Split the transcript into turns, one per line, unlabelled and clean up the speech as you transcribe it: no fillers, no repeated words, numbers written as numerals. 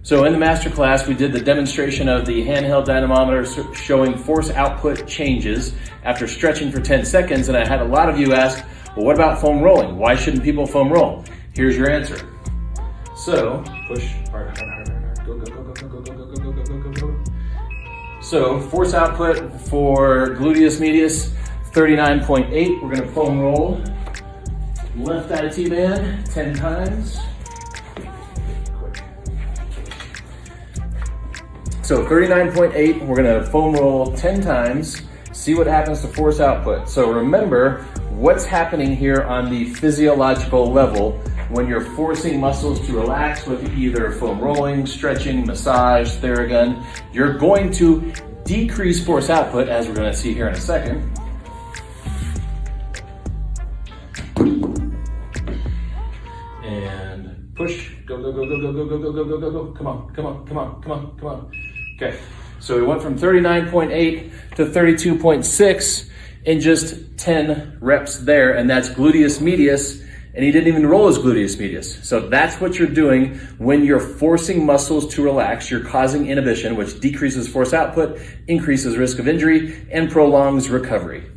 So in the master class, we did the demonstration of the handheld dynamometer showing force output changes after stretching for 10 seconds. And I had a lot of you ask, well, what about foam rolling? Why shouldn't people foam roll? Here's your answer. So push hard, hard, hard, hard. Go, go, go, go, go, go, go, go, go, go, go, go. So force output for gluteus medius, 39.8. We're gonna foam roll left IT band 10 times. So 39.8, we're gonna foam roll 10 times, see what happens to force output. So remember what's happening here on the physiological level when you're forcing muscles to relax with either foam rolling, stretching, massage, Theragun. You're going to decrease force output, as we're gonna see here in a second. And push, go, go, go, go, go, go, go, go, go, go, go, go. Come on, come on, come on, come on, come on. Okay, so we went from 39.8 to 32.6 in just 10 reps there, and that's gluteus medius, and he didn't even roll his gluteus medius. So that's what you're doing when you're forcing muscles to relax. You're causing inhibition, which decreases force output, increases risk of injury, and prolongs recovery.